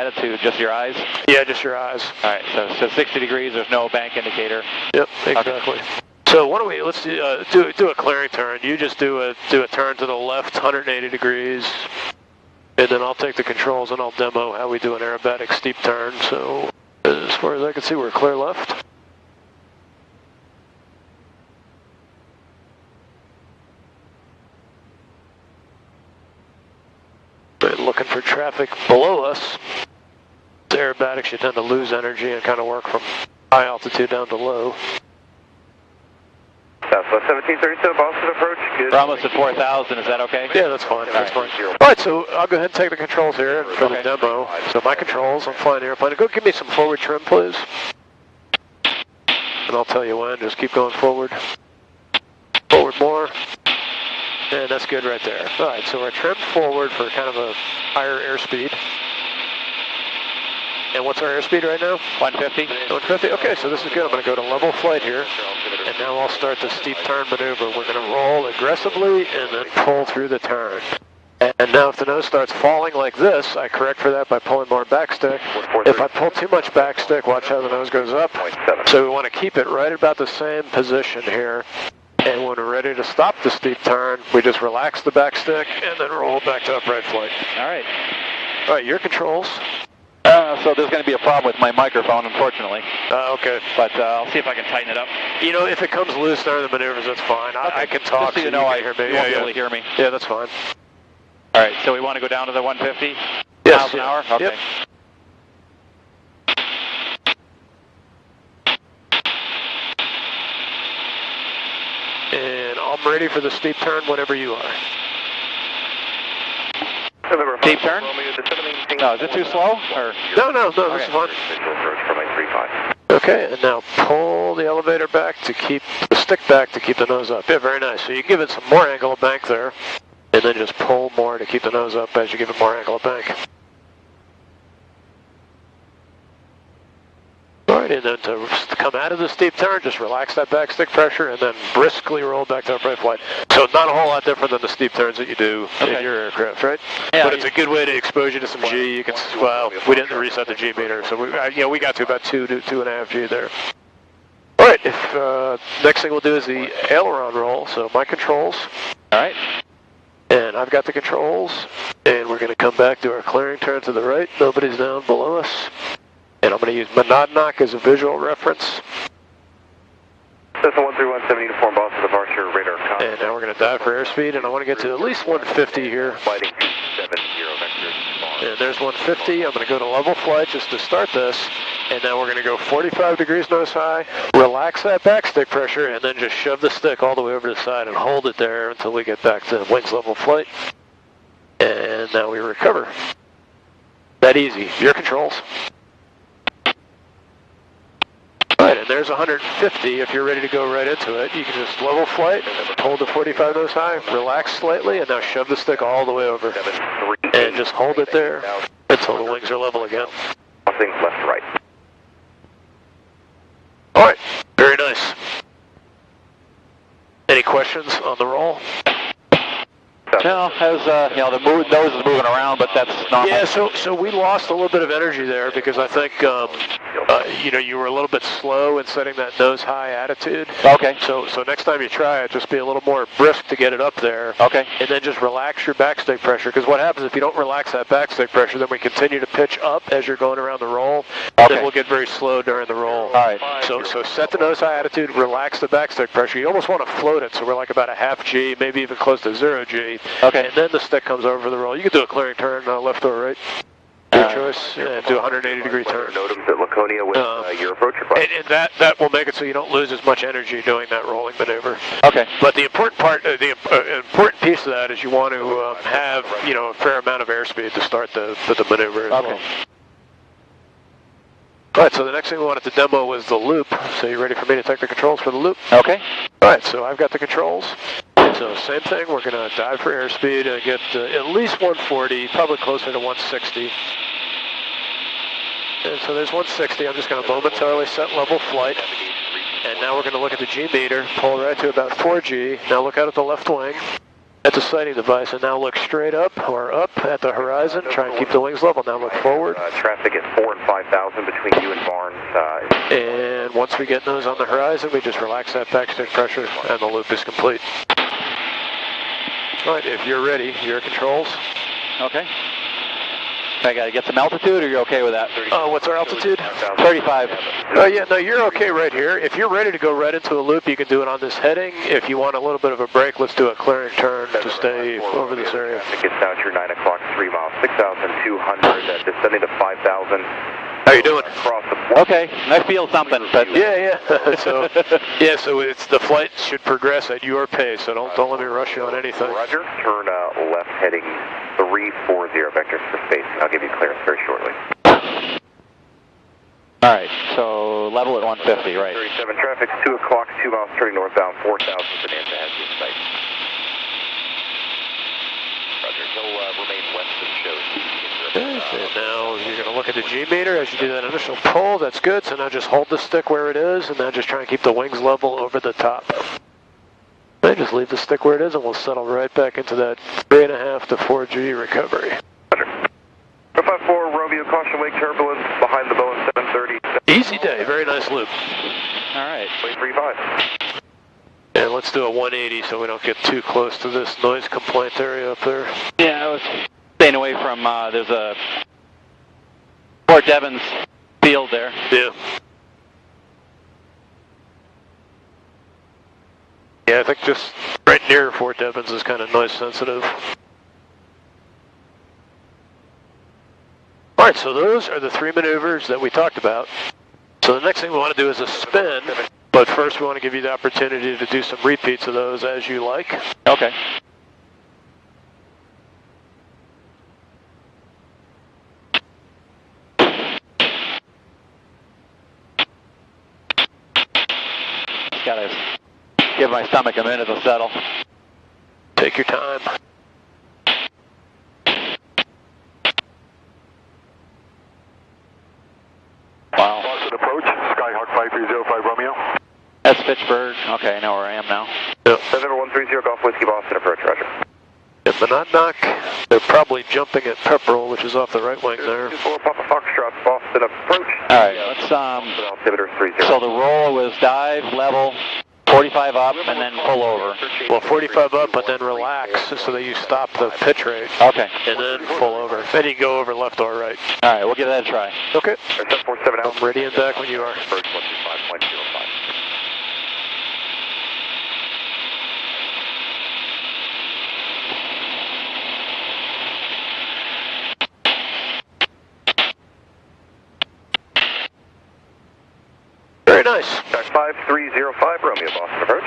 attitude, just your eyes? Yeah, just your eyes. All right, so 60 degrees, there's no bank indicator. Yep, exactly. Okay. So why don't we, let's do a clearing turn. You just do a turn to the left, 180 degrees, and then I'll take the controls and I'll demo how we do an aerobatic steep turn. So as far as I can see, we're clear left. And looking for traffic below us. The aerobatics, you tend to lose energy and kind of work from high altitude down to low. Southwest 1737, Boston approach. Good. We're almost at 4,000, is that okay? Yeah, that's fine. That's fine. All right, so I'll go ahead and take the controls here for the demo. So my controls, I'm flying the airplane. Go give me some forward trim, please. And I'll tell you when. Just keep going forward. Forward more. And that's good right there. All right, so we're trimmed forward for kind of a higher airspeed. And what's our airspeed right now? 150. 150? Okay, so this is good. I'm going to go to level flight here. And now I'll start the steep turn maneuver. We're going to roll aggressively and then pull through the turn. And now if the nose starts falling like this, I correct for that by pulling more backstick. If I pull too much backstick, watch how the nose goes up. So we want to keep it right about the same position here. And when we're ready to stop the steep turn, we just relax the backstick and then roll back to upright flight. All right. All right, your controls. So there's going to be a problem with my microphone, unfortunately. Okay. But I'll see if I can tighten it up. You know, if it comes loose during the maneuvers, that's fine. Okay. I can talk so you know I hear me. You won't be able to hear me. Yeah, that's fine. All right, so we want to go down to the 150 miles an hour? Okay. Yep. And I'm ready for the steep turn whenever you are. Steep turn? No, is it too slow? Or? No, this is fine. Okay, and now pull the elevator back to keep the stick back to keep the nose up. Yeah, very nice. So you give it some more angle of bank there, and then just pull more to keep the nose up as you give it more angle of bank. All right, and then to come out of the steep turn, just relax that back stick pressure and then briskly roll back to upright flight. So not a whole lot different than the steep turns that you do in your aircraft, right? Yeah, but it's a good way to expose you to some G. You can, well, we didn't reset the G meter, so we got to about 2.5 G there. All right, next thing we'll do is the aileron roll. So my controls. All right. And I've got the controls, and we're going to come back to our clearing turn to the right. Nobody's down below us. And I'm going to use Monadnock as a visual reference. Cessna 13170 uniform Boston departure radar. And now we're going to dive for airspeed, and I want to get to at least 150 here. And there's 150. I'm going to go to level flight just to start this. And now we're going to go 45 degrees nose high, relax that backstick pressure, and then just shove the stick all the way over the side and hold it there until we get back to wings level flight. And now we recover. That easy. Your controls. Right, and there's 150. If you're ready to go right into it, you can just level flight, hold the 45 nose high, relax slightly, and now shove the stick all the way over. And just hold it there until the wings are level again. Nothing left to right. All right, very nice. Any questions on the roll? No, as the nose is moving around, but that's normal. Yeah, so we lost a little bit of energy there because I think you were a little bit slow in setting that nose high attitude. Okay. So next time you try it, just be a little more brisk to get it up there. Okay. And then just relax your backstick pressure, because what happens if you don't relax that backstick pressure, then we continue to pitch up as you're going around the roll. Okay. Then we'll get very slow during the roll. All right. So set the nose high attitude, relax the backstick pressure. You almost want to float it, so we're like about a half G, maybe even close to 0 G. Okay. And then the stick comes over the roll. You can do a clearing turn, left or right. Your choice. And do a 180-degree turn. Notams at Laconia with your approach request. And that will make it so you don't lose as much energy doing that rolling maneuver. Okay. But the important part, the important piece of that is you want to have a fair amount of airspeed to start the maneuver as well. All right, so the next thing we wanted to demo was the loop. So you ready for me to take the controls for the loop? Okay. All right, so I've got the controls. So same thing, we're going to dive for airspeed and get at least 140, probably closer to 160. And so there's 160. I'm just going to momentarily set level flight. And now we're going to look at the G meter, pull right to about 4G. Now look out at the left wing. at the sighting device, and now look straight up or up at the horizon. Try and keep the wings level. Now look forward. Traffic at 4 and 5,000 between you and Barnes. And once we get nose on the horizon, we just relax that backstick pressure, and the loop is complete. All right, if you're ready, your controls. Okay. I got to get some altitude, or you're okay with that? What's our altitude? 35. Yeah, no, you're okay right here. If you're ready to go right into a loop, you can do it on this heading. If you want a little bit of a break, let's do a clearing turn to stay over this area. It's now at your 9 o'clock, 3 miles, 6,200, descending to 5,000. How you doing? Okay, I feel something, but yeah. so it's the flight should progress at your pace. So don't let me rush you on anything. Roger. Turn left, heading 340 vectors for space. I'll give you clearance very shortly. All right, so level at 150, right? 37 traffic, 2 o'clock, 2 miles, turning northbound, 4,000. Bonanza has you in sight. Roger. He'll remain west of shows. And now you're going to look at the G meter as you do that initial pull. That's good. So now just hold the stick where it is, and now just try and keep the wings level over the top. Okay, just leave the stick where it is, and we'll settle right back into that 3.5 to 4G recovery. Roger. 54 Romeo, caution wake turbulence behind the Boeing 730. Easy day. Very nice loop. All right. 35. And let's do a 180 so we don't get too close to this noise complaint area up there. Yeah, I was staying away from, there's a Fort Devens field there. Yeah. Yeah, I think just right near Fort Devens is kind of noise sensitive. All right, so those are the 3 maneuvers that we talked about. So the next thing we want to do is a spin, but first we want to give you the opportunity to do some repeats of those as you like. Okay. Just gotta give my stomach a minute to settle. Take your time. Wow. Boston approach, Skyhawk 5305 Romeo. That's Fitchburg. Okay, I know where I am now. Yep. November 130 Golf Whiskey Boston approach, Roger. In Monadnock, they're probably jumping at Pepperell, which is off the right wing there. 24 Papa Foxtrot, Boston approach. All right, let's, Altimeter 30. so the roll was dive, level, 45 up, and then pull over. Well, 45 up, but then relax so that you stop the pitch rate. Okay. And then pull over. Then you go over left or right. All right, we'll give that a try. Okay. 747 out. I'm ready and back when you are. Approach 125.05. Very nice. 5305 Romeo, Boston approach.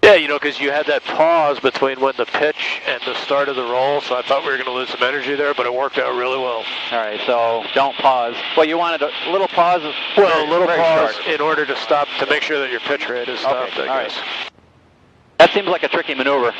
Yeah, you know, because you had that pause between when the pitch and the start of the roll, so I thought we were going to lose some energy there, but it worked out really well. All right, so don't pause. Well, you wanted a little pause? Well, a little very pause short. in order to stop, to make sure that your pitch rate is stopped, Okay, I all guess. right. That seems like a tricky maneuver.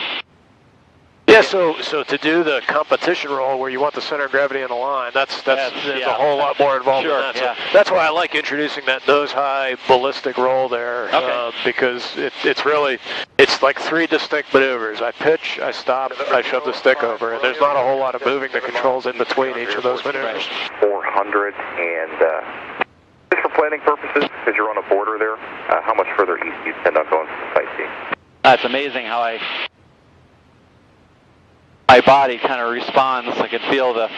Yeah, so to do the competition roll where you want the center of gravity in a line, there's yeah. a whole lot more involved Sure, in that. So yeah. that's why I like introducing that nose-high ballistic roll there, Okay. because it's like 3 distinct maneuvers. I pitch, I stop, I shove the stick over, and there's not a whole lot of moving the controls in between each of those maneuvers. 400 and just for planning purposes, because you're on a border there, how much further east do you intend on going for sightseeing? It's amazing how my body kind of responds. I can feel the...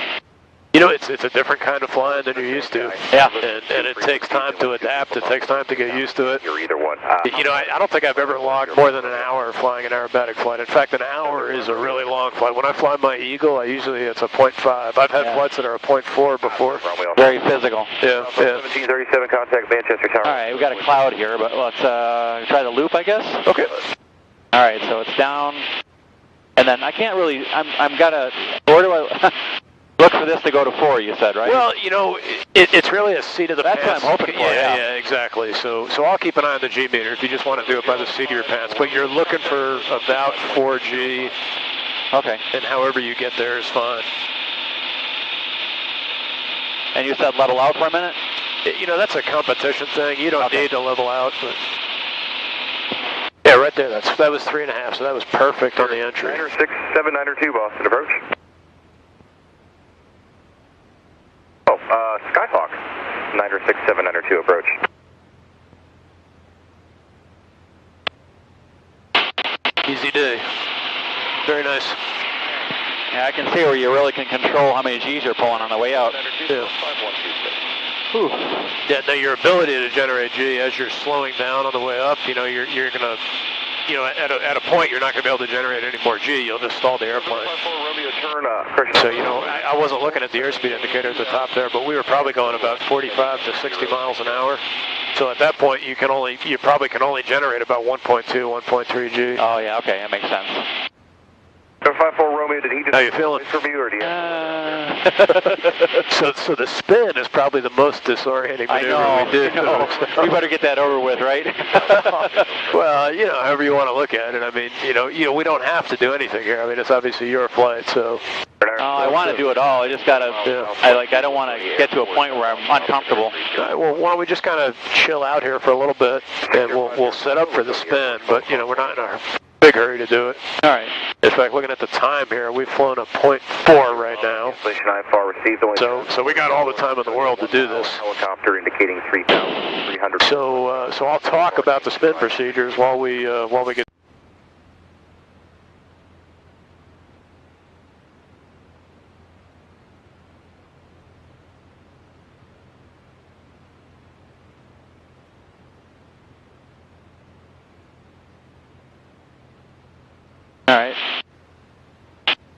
You know, it's a different kind of flying than you're used to. Yeah. And it takes time to adapt. It takes time to get used to it. You're either one. You know, I don't think I've ever logged more than an hour flying an aerobatic flight. In fact, an hour is a really long flight. When I fly my Eagle, it's a 0.5. I've had flights that are a 0.4 before. Very physical. Yeah. 1737, contact Manchester Tower. All right, we got a cloud here, but let's try the loop, I guess. Okay. All right, so it's down, and then I can't really. Where do I look for this to go to 4? You said, right? Well, you know, it's really a seat of the That's pants. what I'm hoping for. Yeah, exactly. So I'll keep an eye on the G meter if you just want to do it by the seat of your pants. But you're looking for about 4G. Okay. And however you get there is fine. And you said level out for a minute? You know, that's a competition thing. You don't Okay. need to level out. But... Yeah, Yeah, right there. That was 3.5, so that was perfect on the entry. 96792 Boston approach. Oh, Skyhawk, 96792 approach. Easy day. Very nice. Yeah, I can see where you really can control how many G's you're pulling on the way out. Yeah. Whew. Yeah, now your ability to generate G as you're slowing down on the way up, you know, you're gonna, you know, at a point you're not gonna be able to generate any more G. You'll just stall the airplane. So, you know, I wasn't looking at the airspeed indicator at the top there, but we were probably going about 45 to 60 miles an hour. So at that point, you probably can only generate about 1.2, 1.3 G. Oh yeah, okay, that makes sense. 54 Romeo, did he just... How you feeling? Review, or do you So the spin is probably the most disorienting maneuver we do. I know. We better get that over with, right? Well, you know, however you want to look at it. I mean, you know, we don't have to do anything here. I mean, it's obviously your flight, so. Oh, I want to do it all. I just gotta. Yeah. I don't want to get to a point where I'm uncomfortable. Well, why don't we just kind of chill out here for a little bit, and we'll set up for the spin. But you know, we're not in a big hurry to do it. All right. In fact, looking at the time here, we've flown a 0.4 right now. So we got all the time in the world to do this. Helicopter indicating 3,300. So I'll talk about the spin procedures while we get. All right.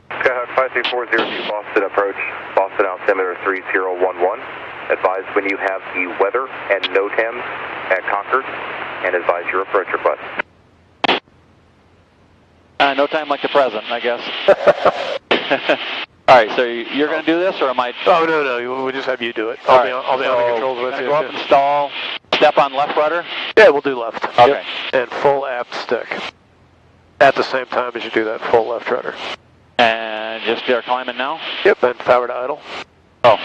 Skyhawk 53402 Boston approach, Boston altimeter 3011. Advise when you have the weather and NOTAMs at Concord, and advise your approach request. No time like the present, I guess. All right, so you're going to do this, or am I? Oh no, we'll just have you do it. I'll be on the controls with you. Go up and stall. Step on left rudder. Yeah, we'll do left. Okay. Yep. And full aft stick. At the same time as you do that full left rudder. And just start climbing now? Yep, and power to idle. Oh.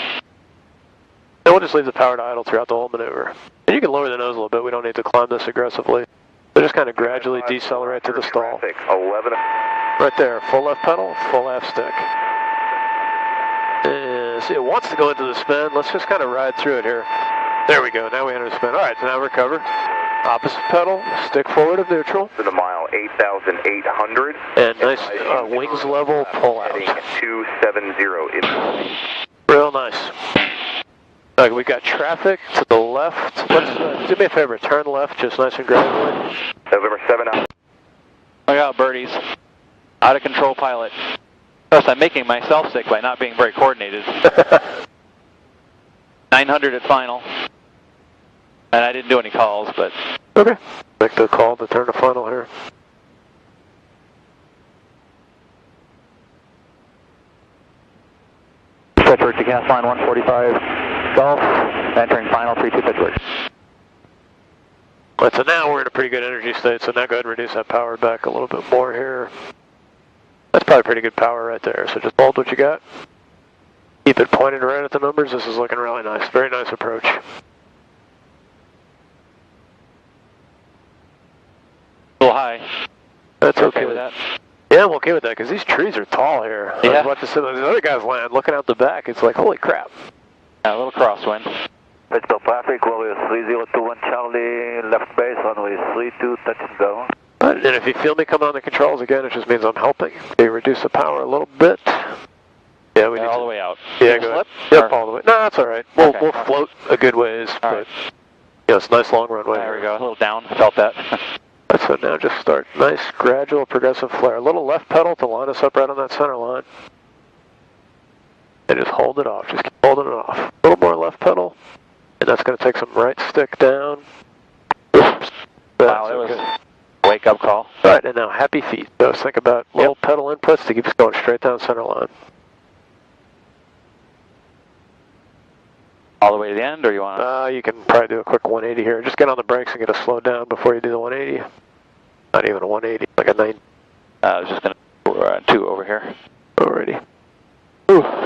And we'll just leave the power to idle throughout the whole maneuver. And you can lower the nose a little bit. We don't need to climb this aggressively. So just kind of gradually decelerate to the stall. 11. Right there, full left pedal, full aft stick. And see, it wants to go into the spin. Let's just kind of ride through it here. There we go, now we enter the spin. All right, so now recover. Opposite pedal, stick forward of neutral. To the mile, 8,800. And nice wings level pull out. 270. Real nice. Okay, we got traffic to the left. Do me a favor, turn left just nice and gradually. November 7 out. Look out, birdies. Out of control pilot. Plus, I'm making myself sick by not being very coordinated. 900 at final. And I didn't do any calls, but... Okay. Make the call to turn the final here. Pitchwork to gas line 145 Golf, entering final 32 Pitchwork. Right, so now we're in a pretty good energy state, so now go ahead and reduce that power back a little bit more here. That's probably pretty good power right there, so just hold what you got. Keep it pointed right at the numbers. This is looking really nice. Very nice approach. A little high. That's okay with that. Yeah, I'm okay with that, because these trees are tall here. Yeah. I was watching some of these other guys land, looking out the back, it's like, holy crap. Yeah, a little crosswind. Pittsburgh traffic, runway 3021 Charlie, left base, runway 32, touch and go. And if you feel me coming on the controls again, it just means I'm helping. Okay, reduce the power a little bit. Yeah, we need all to, the way out. Yeah, go ahead. Yep, all the way. No, that's all right. We'll float a good ways, all but right. Yeah, it's a nice long runway. There we go, a little down. I felt that. So now just start nice, gradual, progressive flare. A little left pedal to line us up right on that center line. And just hold it off. Just keep holding it off. A little more left pedal. And that's going to take some right stick down. Oops. Wow, that was a wake-up call. All right, and now happy feet. So think about little pedal inputs to keep us going straight down center line. All the way to the end, or you want You can probably do a quick 180 here. Just get on the brakes and get a slow down before you do the 180. Not even a 180, like a 90. I was just going to 2 over here. Alrighty. Ooh.